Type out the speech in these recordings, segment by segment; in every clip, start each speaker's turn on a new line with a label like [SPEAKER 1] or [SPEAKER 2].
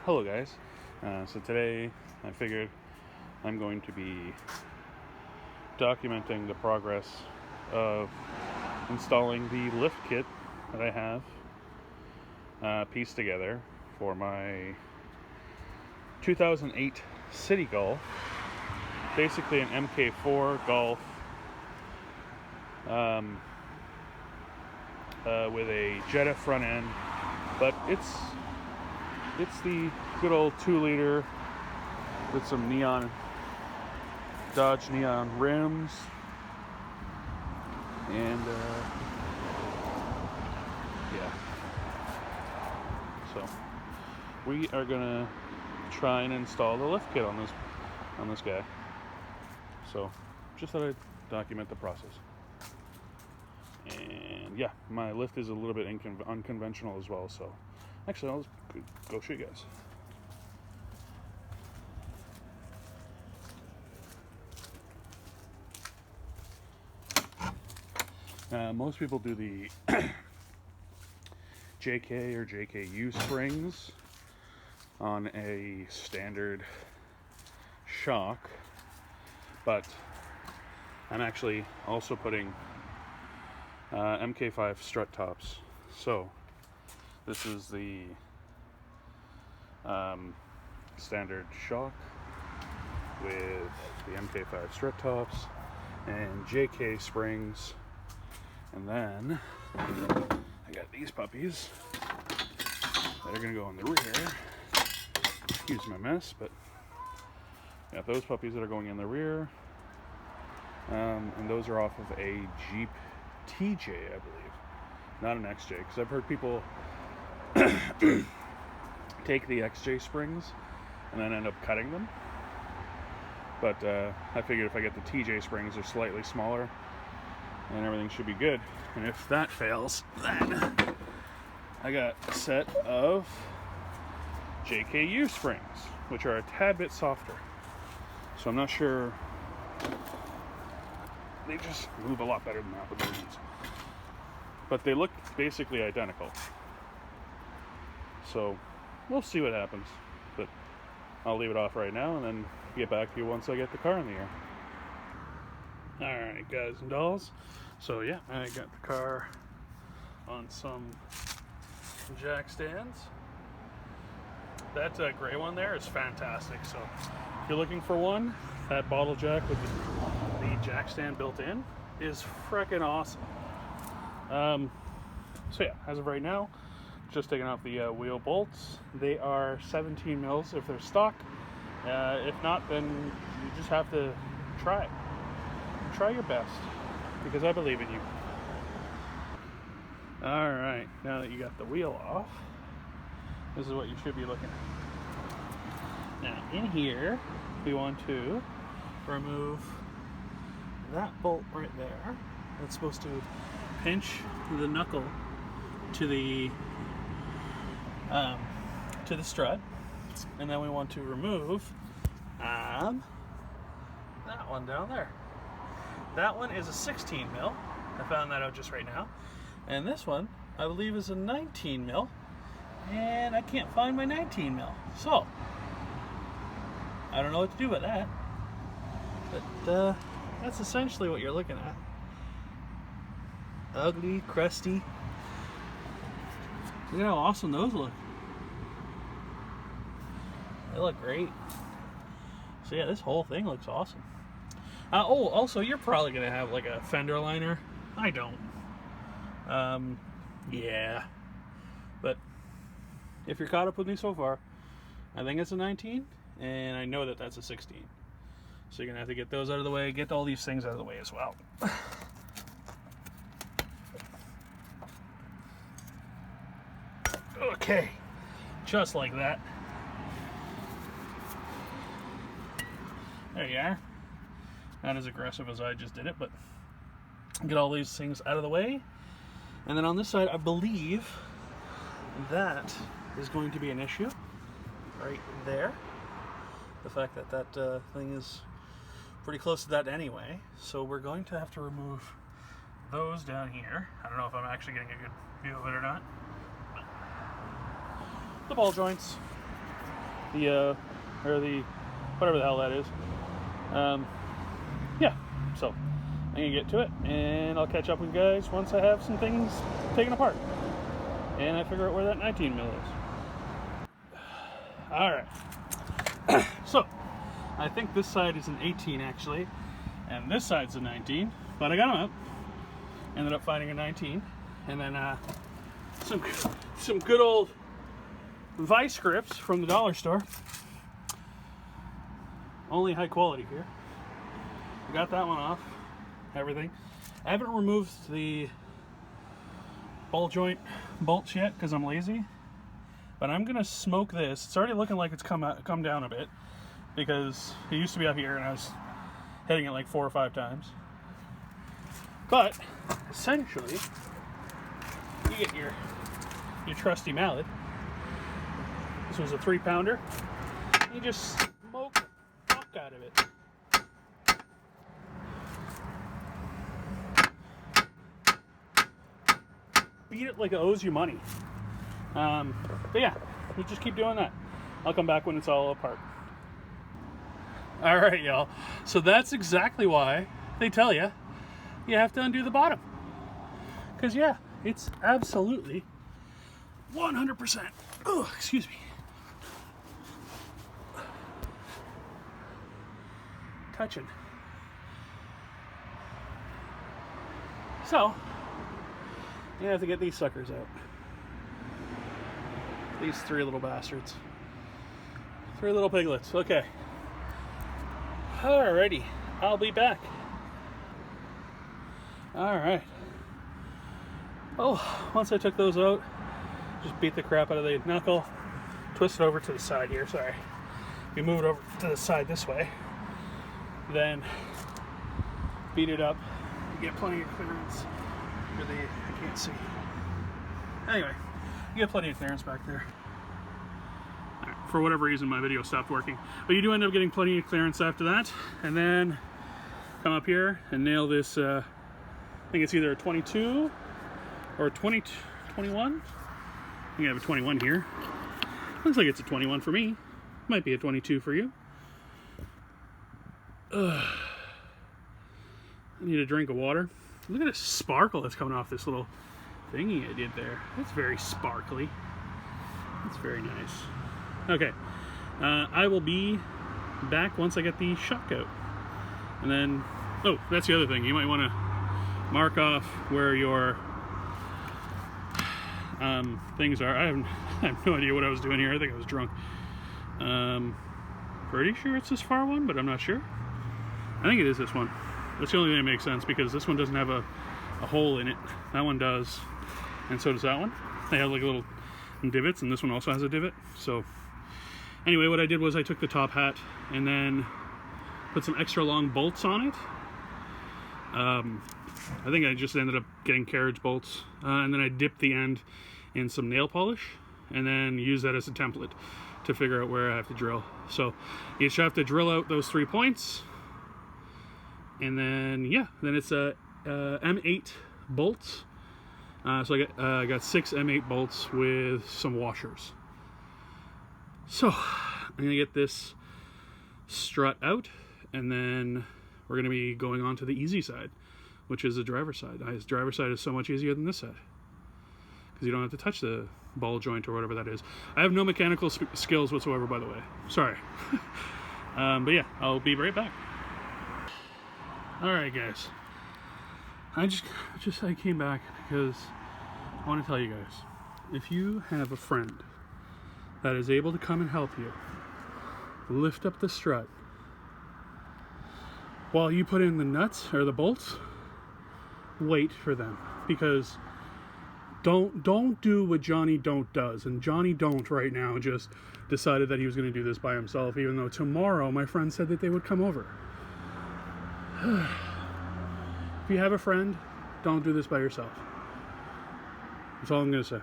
[SPEAKER 1] Hello guys. So today I figured I'm going to be documenting the progress of installing the lift kit that I have pieced together for my 2008 City Golf. Basically an Mk4 Golf with a Jetta front end, but it's the good old 2-liter with some Dodge neon rims, and yeah. So we are gonna try and install the lift kit on this guy. So just thought I'd document the process. And yeah, my lift is a little bit unconventional as well. So actually, I'll just go show you guys. Most people do the JK or JKU springs on a standard shock, but I'm actually also putting Mk5 strut tops. So this is the standard shock with the Mk5 strut tops and JK springs, and then I got these puppies that are gonna go in the rear. Excuse my mess, but got those puppies that are going in the rear, and those are off of a Jeep TJ, I believe, not an XJ, because I've heard people take the XJ springs and then end up cutting them. But I figured if I get the TJ springs, they're slightly smaller and everything should be good. And if that fails, then I got a set of JKU springs, which are a tad bit softer. So I'm not sure. They just move a lot better than the applications. But they look basically identical. So we'll see what happens. But I'll leave it off right now and then get back to you once I get the car in the air. Alright, guys and dolls. So yeah, I got the car on some jack stands. That gray one there is fantastic. So if you're looking for one, that bottle jack with the jack stand built in is freaking awesome. So yeah, as of right now, just taking off the wheel bolts. They are 17 mils if they're stock. If not, then you just have to try your best, because I believe in you. All right, now that you got the wheel off, this is what you should be looking at. Now in here, we want to remove that bolt right there. That's supposed to pinch the knuckle to the strut, and then we want to remove that one down there. That one is a 16 mil. I found that out just right now. And this one, I believe, is a 19 mil, and I can't find my 19 mil. So I don't know what to do with that. But that's essentially what you're looking at. Ugly, crusty. Look at how awesome those look. They look great. So yeah, this whole thing looks awesome. Oh, also, you're probably gonna have like a fender liner. I don't. Yeah. But if you're caught up with me so far, I think it's a 19, and I know that that's a 16. So you're gonna have to get those out of the way, get all these things out of the way as well. Okay, just like that. There you are. Not as aggressive as I just did it, but get all these things out of the way. And then on this side, I believe that is going to be an issue right there. The fact that that thing is pretty close to that anyway. So we're going to have to remove those down here. I don't know if I'm actually getting a good view of it or not. The ball joints, the or the whatever the hell that is. Yeah, so I'm gonna get to it, and I'll catch up with you guys once I have some things taken apart and I figure out where that 19 mil is. All right. So I think this side is an 18 actually, and this side's a 19, but I got them out. Ended up finding a 19, and then some good old vice grips from the dollar store. Only high quality here. Got that one off. Everything. I haven't removed the ball joint bolts yet because I'm lazy, but I'm gonna smoke this. It's already looking like it's come down a bit because it used to be up here and I was hitting it like 4 or 5 times. But essentially, you get your trusty mallet. This was a 3-pounder. You just smoke the fuck out of it. Beat it like it owes you money. But yeah, we just keep doing that. I'll come back when it's all apart. All right, y'all. So that's exactly why they tell you have to undo the bottom. Because yeah, it's absolutely 100%. Oh, excuse me. Touching. So you have to get these suckers out. These 3 little bastards. 3 little piglets. Okay. Alrighty. I'll be back. Alright. Oh, once I took those out, just beat the crap out of the knuckle. Twist it over to the side here. Sorry. We move it over to the side this way. Then beat it up. You get plenty of clearance. I can't see. Anyway, you get plenty of clearance back there. Right, for whatever reason, my video stopped working. But you do end up getting plenty of clearance after that. And then come up here and nail this, I think it's either a 22 or a 21. I think I have a 21 here. Looks like it's a 21 for me. Might be a 22 for you. I need a drink of water. Look at the sparkle that's coming off this little thingy I did there. That's very sparkly. That's very nice. Okay, I will be back once I get the shock out. And then, oh, that's the other thing. You might want to mark off where your things are. I have no idea what I was doing here. I think I was drunk. Pretty sure it's this far one, but I'm not sure. I think it is this one. That's the only thing that makes sense because this one doesn't have a hole in it. That one does, and so does that one. They have like little divots, and this one also has a divot. So anyway, what I did was I took the top hat and then put some extra long bolts on it. I think I just ended up getting carriage bolts, and then I dipped the end in some nail polish and then use that as a template to figure out where I have to drill. So you just have to drill out those 3 points. And then, yeah, then it's a M8 bolts. So I got 6 M8 bolts with some washers. So I'm gonna get this strut out, and then we're gonna be going on to the easy side, which is the driver's side. The driver's side is so much easier than this side because you don't have to touch the ball joint or whatever that is. I have no mechanical skills whatsoever, by the way. Sorry. But yeah, I'll be right back. Alright guys, I came back because I want to tell you guys, if you have a friend that is able to come and help you lift up the strut while you put in the nuts or the bolts, wait for them, because don't do what Johnny Don't does. And Johnny Don't right now just decided that he was going to do this by himself, even though tomorrow my friend said that they would come over. If you have a friend, don't do this by yourself. That's all I'm going to say.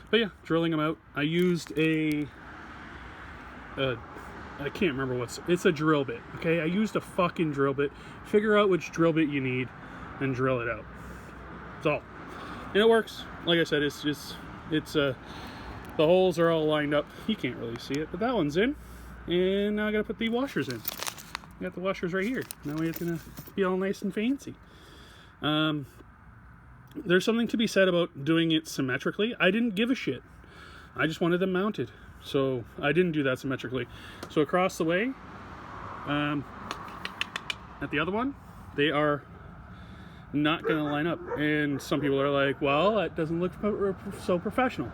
[SPEAKER 1] But yeah, drilling them out. I used I can't remember it's a drill bit, okay? I used a fucking drill bit. Figure out which drill bit you need and drill it out. That's all. And it works. Like I said, it's The holes are all lined up. You can't really see it, but that one's in. And now I gotta put the washers in. I got the washers right here. Now it's gonna be all nice and fancy. There's something to be said about doing it symmetrically. I didn't give a shit. I just wanted them mounted. So I didn't do that symmetrically. So across the way, at the other one, they are not gonna line up. And some people are like, well, that doesn't look so professional.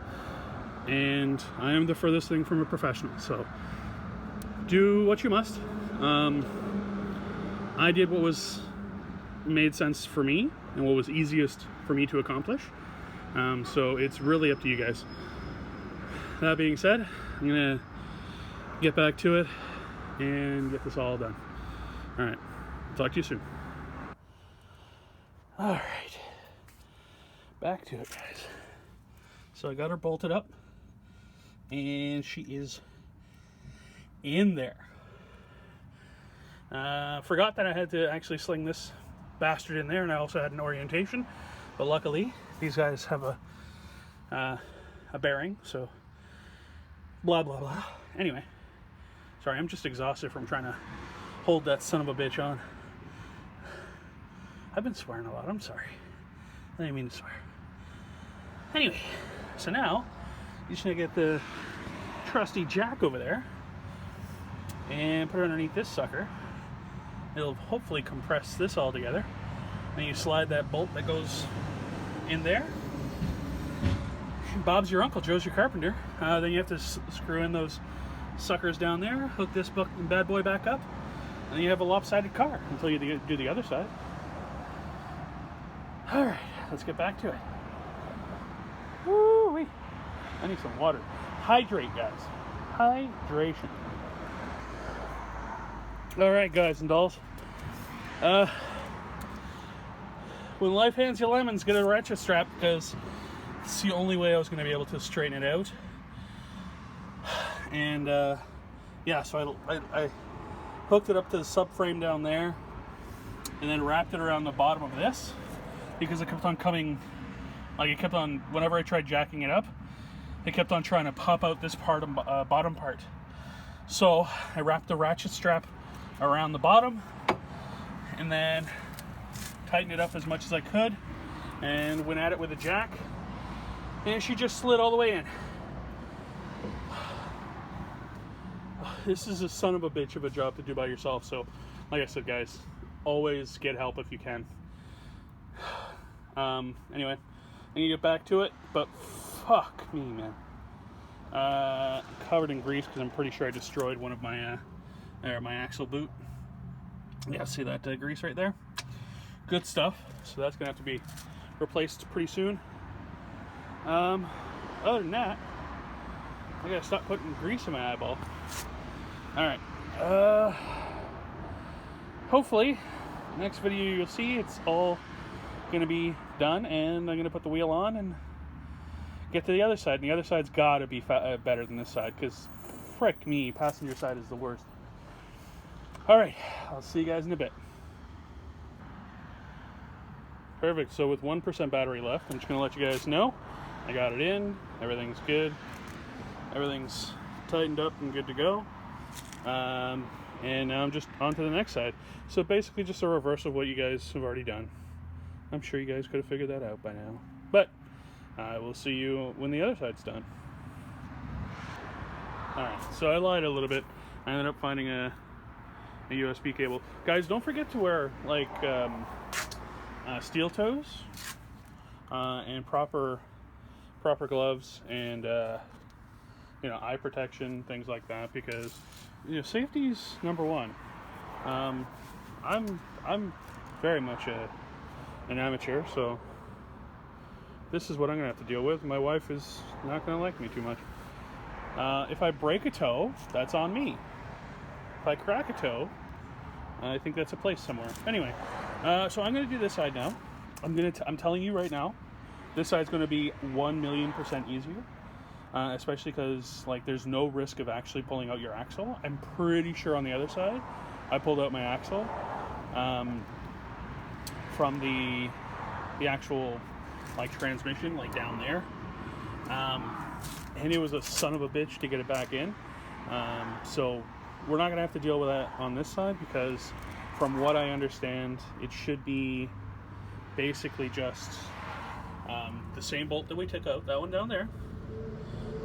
[SPEAKER 1] And I am the furthest thing from a professional. So do what you must. I did what made sense for me and what was easiest for me to accomplish. So it's really up to you guys. That being said, I'm gonna get back to it and get this all done. All right, talk to you soon. All right, back to it, guys. So I got her bolted up and she is in there. Forgot that I had to actually sling this bastard in there, and I also had an orientation, but luckily these guys have a bearing, so blah blah blah. Anyway, sorry, I'm just exhausted from trying to hold that son of a bitch on. I've been swearing a lot, I'm sorry. I didn't mean to swear. Anyway, so now you just gonna get the trusty jack over there and put it underneath this sucker. It'll hopefully compress this all together. And you slide that bolt that goes in there. Bob's your uncle, Joe's your carpenter. Then you have to screw in those suckers down there, hook this bad boy back up, and then you have a lopsided car until you do the other side. All right, let's get back to it. Woo-wee. I need some water. Hydrate, guys. Hydration. All right, guys and dolls. When life hands you lemons, get a ratchet strap, because it's the only way I was going to be able to straighten it out. And yeah, so I hooked it up to the subframe down there, and then wrapped it around the bottom of this, because it kept on coming, like it kept on, whenever I tried jacking it up, it kept on trying to pop out this part of bottom part. So I wrapped the ratchet strap around the bottom and then tightened it up as much as I could and went at it with a jack, and she just slid all the way in. This is a son of a bitch of a job to do by yourself, so like I said, guys, always get help if you can. Anyway, I'm gonna get back to it, but fuck me, man. Covered in grease because I'm pretty sure I destroyed one of my my axle boot. Yeah, see that grease right there? Good stuff. So that's gonna have to be replaced pretty soon. Other than that, I gotta stop putting grease in my eyeball. All right. Hopefully, next video you'll see it's all gonna be done, and I'm gonna put the wheel on and get to the other side. And the other side's gotta be better than this side, because frick me, passenger side is the worst. All right, I'll see you guys in a bit. Perfect, so with 1% battery left, I'm just gonna let you guys know I got it in, everything's good, everything's tightened up and good to go. And now I'm just on to the next side. So basically just a reverse of what you guys have already done. I'm sure you guys could have figured that out by now, but I will see you when the other side's done. Alright, so I lied a little bit. I ended up finding a USB cable. Guys, don't forget to wear like steel toes and proper gloves, and you know, eye protection, things like that, because you know, safety's number one. I'm very much an amateur, so this is what I'm gonna have to deal with. My wife is not gonna like me too much. If I break a toe, that's on me. If I crack a toe, I think that's a place somewhere. Anyway, so I'm gonna do this side now. I'm telling you right now, this side's gonna be 1,000,000% easier. Especially because like there's no risk of actually pulling out your axle. I'm pretty sure on the other side, I pulled out my axle from the actual like transmission, like down there. and it was a son of a bitch to get it back in. So we're not going to have to deal with that on this side, because from what I understand, it should be basically just the same bolt that we took out, that one down there,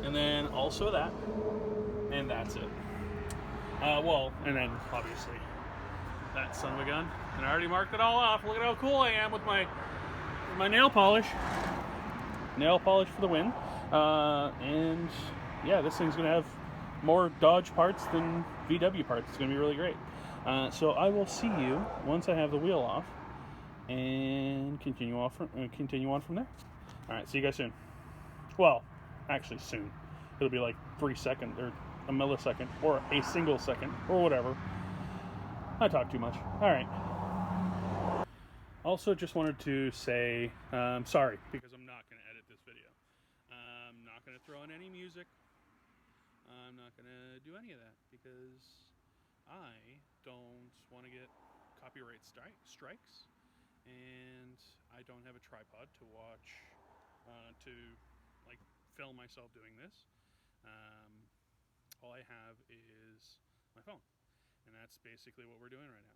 [SPEAKER 1] and then also that, and that's it. Well, and then obviously that son of a gun. And I already marked it all off. Look at how cool I am with my nail polish. Nail polish for the win. And yeah, this thing's gonna have more Dodge parts than VW parts. It's gonna be really great. So I will see you once I have the wheel off, and continue on from there. All right, see you guys soon. Well, actually soon. It'll be like 3 seconds or a millisecond or a single second or whatever. I talk too much. All right. Also, just wanted to say sorry, because I'm not going to edit this video. I'm not going to throw in any music. I'm not going to do any of that, because I don't want to get copyright strikes, and I don't have a tripod to watch, to like film myself doing this. All I have is my phone, and that's basically what we're doing right now.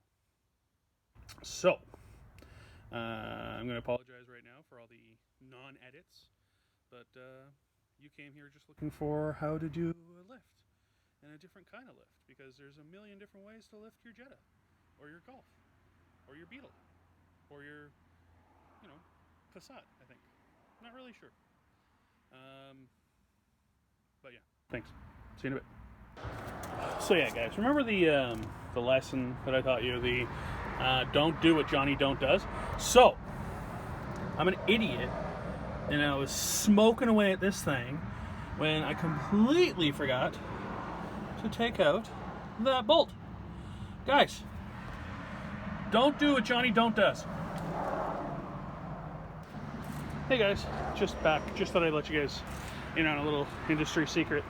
[SPEAKER 1] So I'm going to apologize right now for all the non-edits, but you came here just looking for how to do a lift, and a different kind of lift, because there's a million different ways to lift your Jetta, or your Golf, or your Beetle, or your, Passat, I think. Not really sure. But yeah, thanks. See you in a bit. So yeah, guys, remember the lesson that I taught you, the don't do what Johnny Don't does? So, I'm an idiot, and I was smoking away at this thing when I completely forgot to take out that bolt. Guys, don't do what Johnny Don't does. Hey guys, just thought I'd let you guys in on a little industry secret.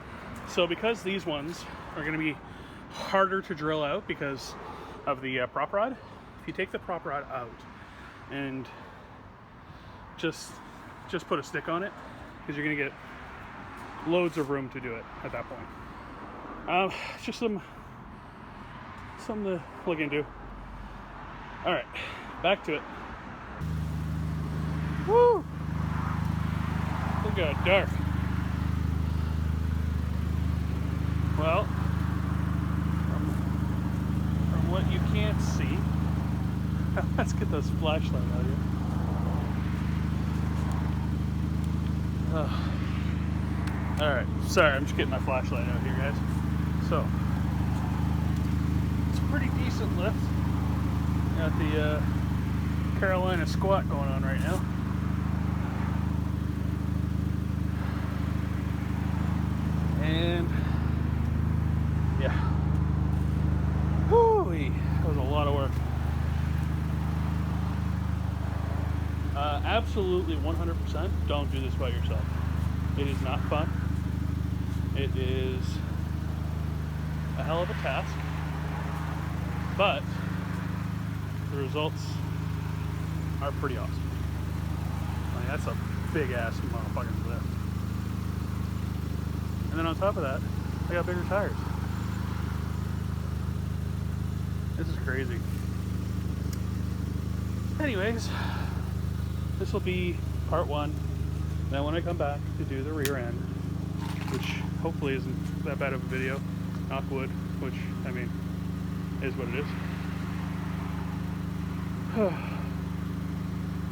[SPEAKER 1] So because these ones are going to be harder to drill out because of the prop rod, if you take the prop rod out and just put a stick on it, because you're going to get loads of room to do it at that point. Just something to look into. All right, back to it. Woo! Look at it, dark. Well, from what you can't see, let's get this flashlight out here. Alright, sorry, I'm just getting my flashlight out here, guys. So, it's a pretty decent lift. Got the Carolina squat going on right now. And yeah, whoo-wee, that was a lot of work. Absolutely 100% don't do this by yourself. It is not fun. It is a hell of a task, but the results are pretty awesome. I mean, that's a big ass motherfucking lift. And then on top of that, I got bigger tires. This is crazy. Anyways, this will be part one. Then when I come back to do the rear end, which hopefully isn't that bad of a video, knock wood, which, I mean, is what it is.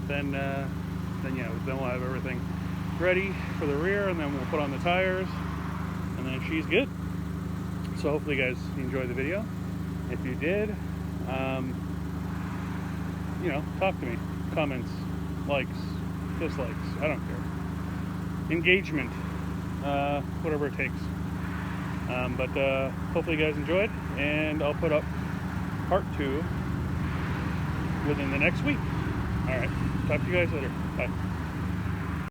[SPEAKER 1] Then yeah, then we'll have everything ready for the rear, and then we'll put on the tires, and then she's good. So hopefully you guys enjoyed the video. If you did, talk to me. Comments, likes, dislikes, I don't care. Engagement, whatever it takes. But hopefully you guys enjoyed, and I'll put up part 2 within the next week. Alright, talk to you guys later. Bye.